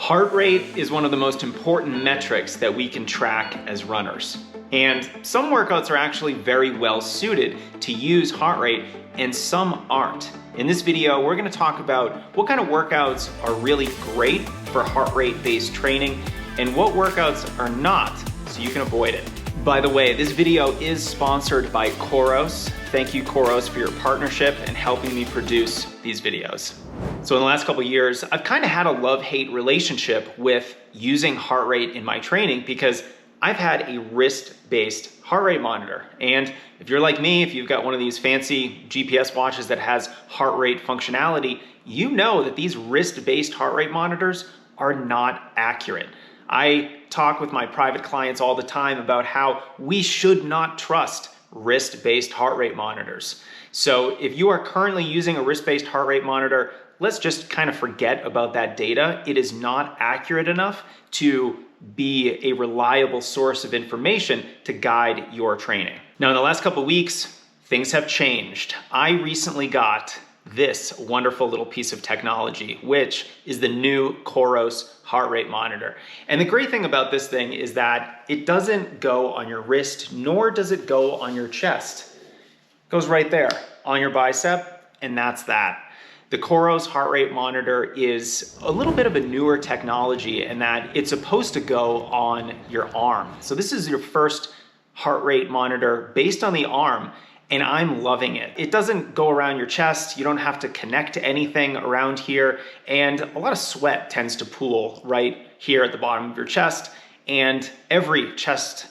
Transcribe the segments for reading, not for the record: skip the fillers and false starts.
Heart rate is one of the most important metrics that we can track as runners. And some workouts are actually very well suited to use heart rate and some aren't. In this video, we're gonna talk about what kind of workouts are really great for heart rate based training and what workouts are not, so you can avoid it. By the way, this video is sponsored by COROS. Thank you, COROS, for your partnership and helping me produce these videos. So in the last couple of years, I've kind of had a love-hate relationship with using heart rate in my training because I've had a wrist-based heart rate monitor. And if you're like me, if you've got one of these fancy GPS watches that has heart rate functionality, you know that these wrist-based heart rate monitors are not accurate. I talk with my private clients all the time about how we should not trust wrist-based heart rate monitors. So if you are currently using a wrist-based heart rate monitor, let's just kind of forget about that data. It is not accurate enough to be a reliable source of information to guide your training. Now, in the last couple of weeks, things have changed. I recently got this wonderful little piece of technology, which is the new COROS heart rate monitor. And the great thing about this thing is that it doesn't go on your wrist, nor does it go on your chest. It goes right there on your bicep, and that's that. The COROS heart rate monitor is a little bit of a newer technology in that it's supposed to go on your arm. So this is your first heart rate monitor based on the arm, and I'm loving it. It doesn't go around your chest. You don't have to connect to anything around here, and a lot of sweat tends to pool right here at the bottom of your chest, and every chest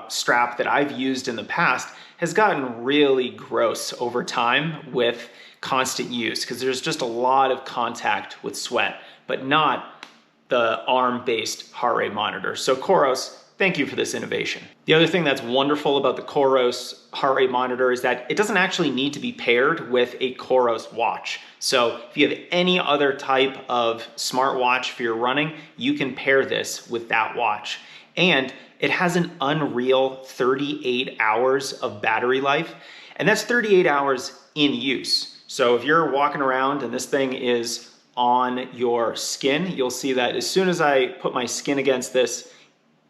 strap that I've used in the past has gotten really gross over time with constant use because there's just a lot of contact with sweat, but not the arm-based heart rate monitor. So COROS, thank you for this innovation. The other thing that's wonderful about the COROS heart rate monitor is that it doesn't actually need to be paired with a COROS watch. So if you have any other type of smartwatch for your running, you can pair this with that watch. And it has an unreal 38 hours of battery life, and that's 38 hours in use. So if you're walking around and this thing is on your skin, you'll see that as soon as I put my skin against this,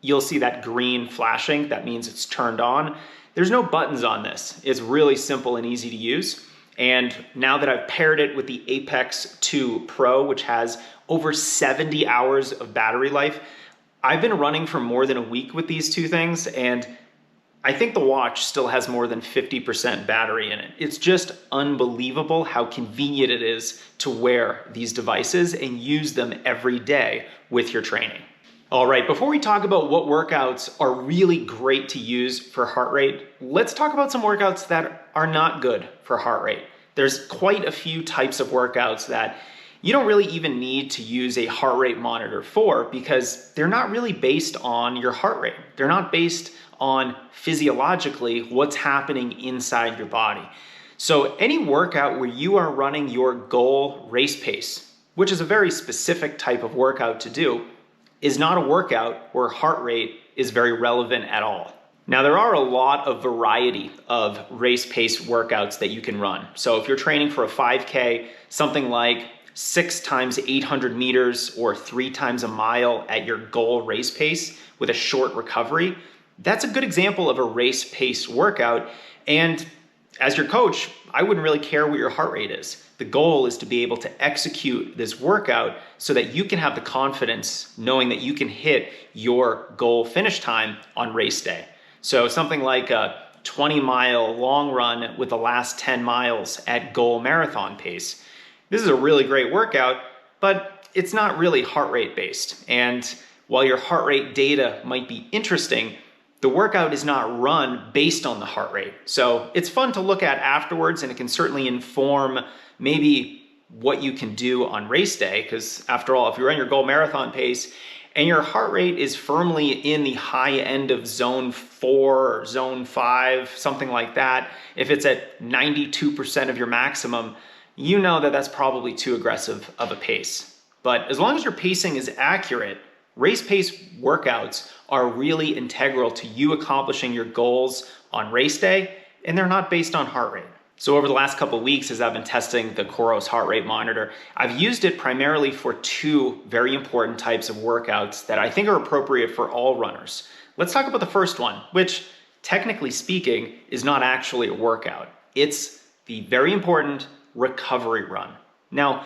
you'll see that green flashing. That means it's turned on. There's no buttons on this. It's really simple and easy to use. And now that I've paired it with the Apex 2 Pro, which has over 70 hours of battery life, I've been running for more than a week with these two things, and I think the watch still has more than 50% battery in it. It's just unbelievable how convenient it is to wear these devices and use them every day with your training. All right, before we talk about what workouts are really great to use for heart rate, let's talk about some workouts that are not good for heart rate. There's quite a few types of workouts that you don't really even need to use a heart rate monitor for because they're not really based on your heart rate. They're not based on physiologically what's happening inside your body. So any workout where you are running your goal race pace, which is a very specific type of workout to do, is not a workout where heart rate is very relevant at all. Now, there are a lot of variety of race pace workouts that you can run. So if you're training for a 5K, something like 6 times 800 meters or 3 times a mile at your goal race pace with a short recovery, that's a good example of a race pace workout. And as your coach, I wouldn't really care what your heart rate is. The goal is to be able to execute this workout so that you can have the confidence knowing that you can hit your goal finish time on race day. So something like a 20-mile long run with the last 10 miles at goal marathon pace. This is a really great workout, but it's not really heart rate based. And while your heart rate data might be interesting, the workout is not run based on the heart rate. So it's fun to look at afterwards, and it can certainly inform maybe what you can do on race day, because after all, if you run your goal marathon pace and your heart rate is firmly in the high end of zone 4 or zone 5, something like that, if it's at 92% of your maximum, you know that that's probably too aggressive of a pace. But as long as your pacing is accurate, race pace workouts are really integral to you accomplishing your goals on race day, and they're not based on heart rate. So over the last couple of weeks, as I've been testing the COROS heart rate monitor, I've used it primarily for two very important types of workouts that I think are appropriate for all runners. Let's talk about the first one, which technically speaking is not actually a workout. It's the very important recovery run. Now,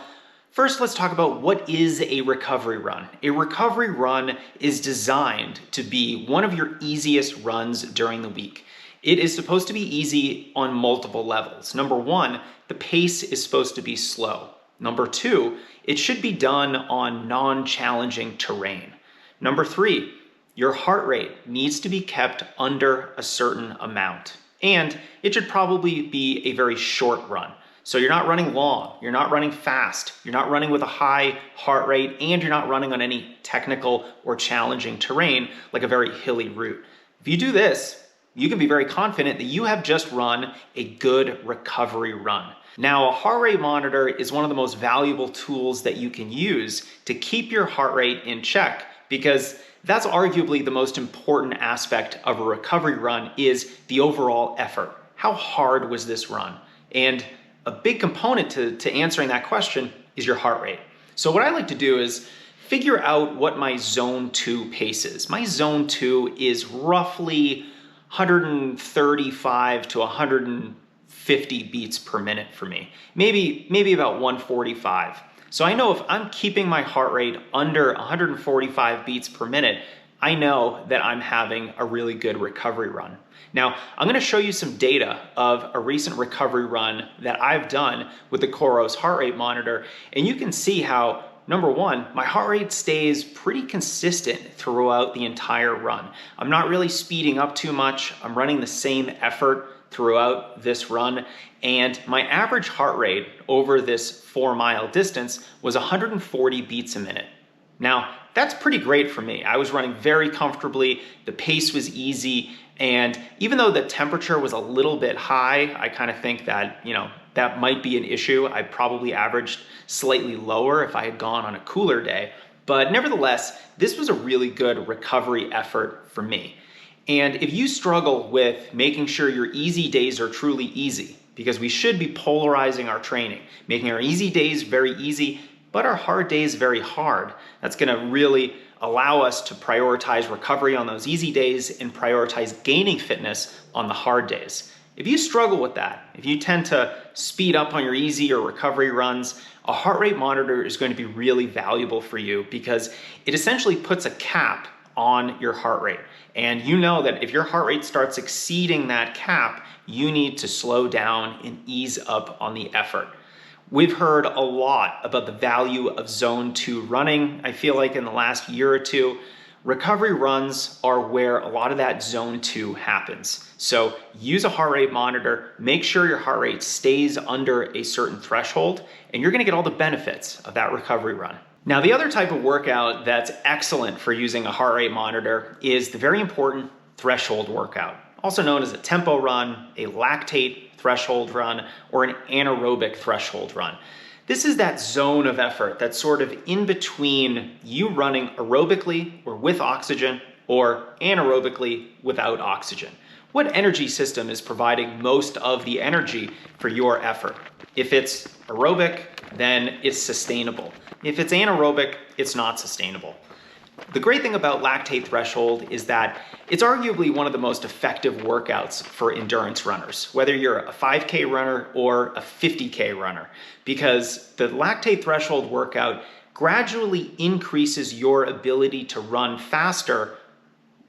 first, let's talk about what is a recovery run. A recovery run is designed to be one of your easiest runs during the week. It is supposed to be easy on multiple levels. Number one, the pace is supposed to be slow. Number two, it should be done on non-challenging terrain. Number three, your heart rate needs to be kept under a certain amount. And it should probably be a very short run. So you're not running long, you're not running fast, you're not running with a high heart rate, and you're not running on any technical or challenging terrain like a very hilly route. If you do this, you can be very confident that you have just run a good recovery run. Now, a heart rate monitor is one of the most valuable tools that you can use to keep your heart rate in check, because that's arguably the most important aspect of a recovery run is the overall effort. How hard was this run? And a big component to answering that question is your heart rate. So what I like to do is figure out what my zone 2 pace is. My zone 2 is roughly 135 to 150 beats per minute for me. Maybe about 145. So I know if I'm keeping my heart rate under 145 beats per minute, I know that I'm having a really good recovery run. Now, I'm gonna show you some data of a recent recovery run that I've done with the COROS heart rate monitor, and you can see how, number one, my heart rate stays pretty consistent throughout the entire run. I'm not really speeding up too much. I'm running the same effort throughout this run, and my average heart rate over this 4-mile distance was 140 beats a minute. Now, that's pretty great for me. I was running very comfortably, the pace was easy, and even though the temperature was a little bit high, I kind of think that, that might be an issue. I probably averaged slightly lower if I had gone on a cooler day, but nevertheless, this was a really good recovery effort for me. And if you struggle with making sure your easy days are truly easy, because we should be polarizing our training, making our easy days very easy, but our hard days very hard. That's gonna really allow us to prioritize recovery on those easy days and prioritize gaining fitness on the hard days. If you struggle with that, if you tend to speed up on your easy or recovery runs, a heart rate monitor is going to be really valuable for you because it essentially puts a cap on your heart rate. And you know that if your heart rate starts exceeding that cap, you need to slow down and ease up on the effort. We've heard a lot about the value of zone 2 running. I feel like in the last year or two, recovery runs are where a lot of that zone 2 happens. So use a heart rate monitor, make sure your heart rate stays under a certain threshold, and you're gonna get all the benefits of that recovery run. Now, the other type of workout that's excellent for using a heart rate monitor is the very important threshold workout, also known as a tempo run, a lactate threshold run, or an anaerobic threshold run. This is that zone of effort that's sort of in between you running aerobically or with oxygen or anaerobically without oxygen. What energy system is providing most of the energy for your effort? If it's aerobic, then it's sustainable. If it's anaerobic, it's not sustainable. The great thing about lactate threshold is that it's arguably one of the most effective workouts for endurance runners, whether you're a 5K runner or a 50K runner, because the lactate threshold workout gradually increases your ability to run faster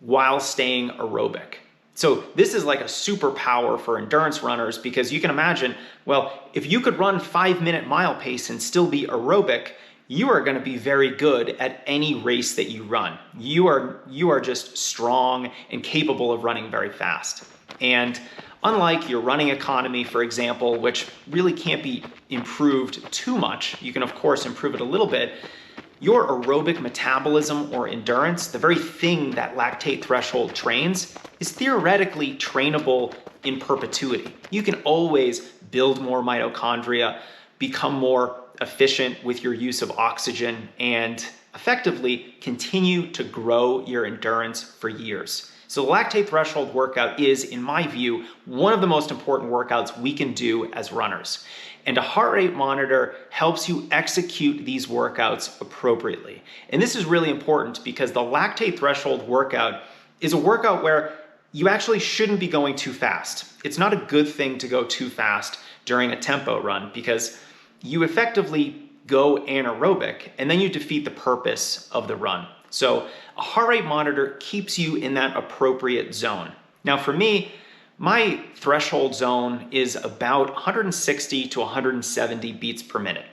while staying aerobic. So this is like a superpower for endurance runners, because you can imagine, well, if you could run 5-minute mile pace and still be aerobic, you are going to be very good at any race that you run. You are just strong and capable of running very fast. And unlike your running economy, for example, which really can't be improved too much, you can of course improve it a little bit, your aerobic metabolism or endurance, the very thing that lactate threshold trains, is theoretically trainable in perpetuity. You can always build more mitochondria, become more efficient with your use of oxygen, and effectively continue to grow your endurance for years. So the lactate threshold workout is, in my view, one of the most important workouts we can do as runners. And a heart rate monitor helps you execute these workouts appropriately. And this is really important because the lactate threshold workout is a workout where you actually shouldn't be going too fast. It's not a good thing to go too fast during a tempo run because you effectively go anaerobic and then you defeat the purpose of the run. So a heart rate monitor keeps you in that appropriate zone. Now for me, my threshold zone is about 160 to 170 beats per minute.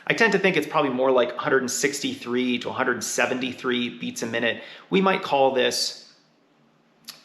I tend to think it's probably more like 163 to 173 beats a minute. We might call this,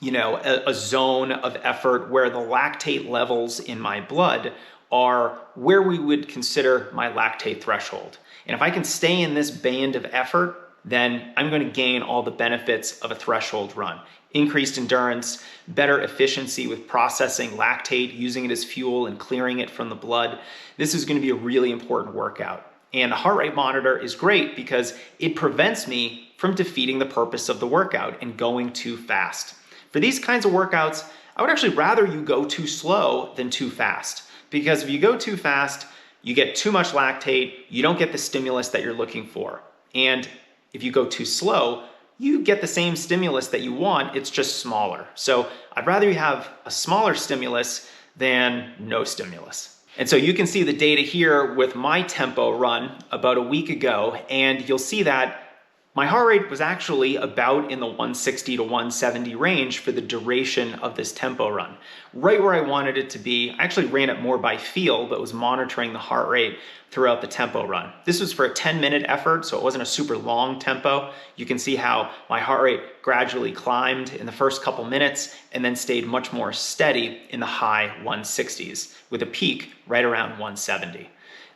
a zone of effort where the lactate levels in my blood are where we would consider my lactate threshold. And if I can stay in this band of effort, then I'm going to gain all the benefits of a threshold run. Increased endurance, better efficiency with processing lactate, using it as fuel and clearing it from the blood. This is going to be a really important workout. And a heart rate monitor is great because it prevents me from defeating the purpose of the workout and going too fast. For these kinds of workouts, I would actually rather you go too slow than too fast. Because if you go too fast, you get too much lactate, you don't get the stimulus that you're looking for. And if you go too slow, you get the same stimulus that you want, it's just smaller. So I'd rather you have a smaller stimulus than no stimulus. And so you can see the data here with my tempo run about a week ago, and you'll see that my heart rate was actually about in the 160 to 170 range for the duration of this tempo run. Right where I wanted it to be. I actually ran it more by feel, but was monitoring the heart rate throughout the tempo run. This was for a 10-minute effort, so it wasn't a super long tempo. You can see how my heart rate gradually climbed in the first couple minutes and then stayed much more steady in the high 160s with a peak right around 170.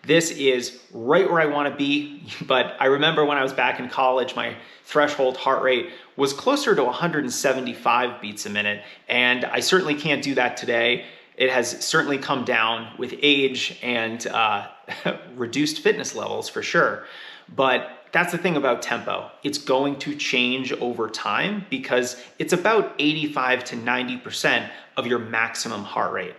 This is right where I want to be, but I remember when I was back in college, my threshold heart rate was closer to 175 beats a minute, and I certainly can't do that today. It has certainly come down with age and reduced fitness levels for sure, but that's the thing about tempo. It's going to change over time because it's about 85 to 90% of your maximum heart rate.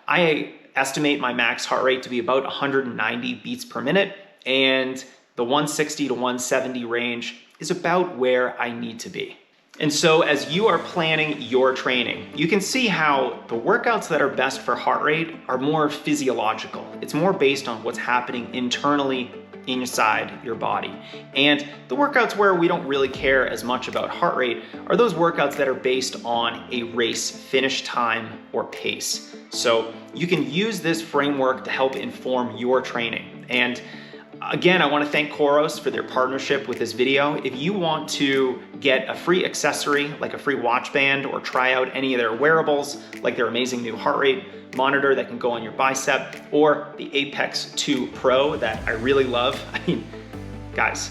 I estimate my max heart rate to be about 190 beats per minute, and the 160 to 170 range is about where I need to be. And so as you are planning your training, you can see how the workouts that are best for heart rate are more physiological. It's more based on what's happening internally inside your body. And the workouts where we don't really care as much about heart rate are those workouts that are based on a race finish time or pace. So you can use this framework to help inform your training. And again, I want to thank COROS for their partnership with this video. If you want to get a free accessory like a free watch band or try out any of their wearables like their amazing new heart rate monitor that can go on your bicep or the Apex 2 Pro that I really love. I mean, guys,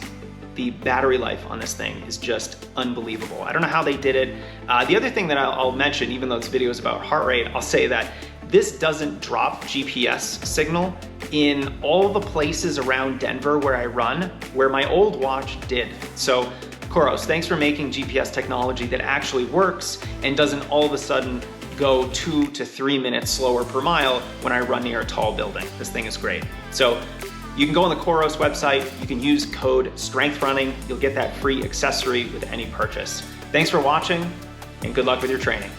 the battery life on this thing is just unbelievable. I don't know how they did it. The other thing that I'll mention, even though this video is about heart rate, I'll say that this doesn't drop GPS signal in all the places around Denver where I run, where my old watch did. So COROS, thanks for making GPS technology that actually works and doesn't all of a sudden go 2 to 3 minutes slower per mile when I run near a tall building. This thing is great. So you can go on the COROS website, you can use code STRENGTHRUNNING, you'll get that free accessory with any purchase. Thanks for watching and good luck with your training.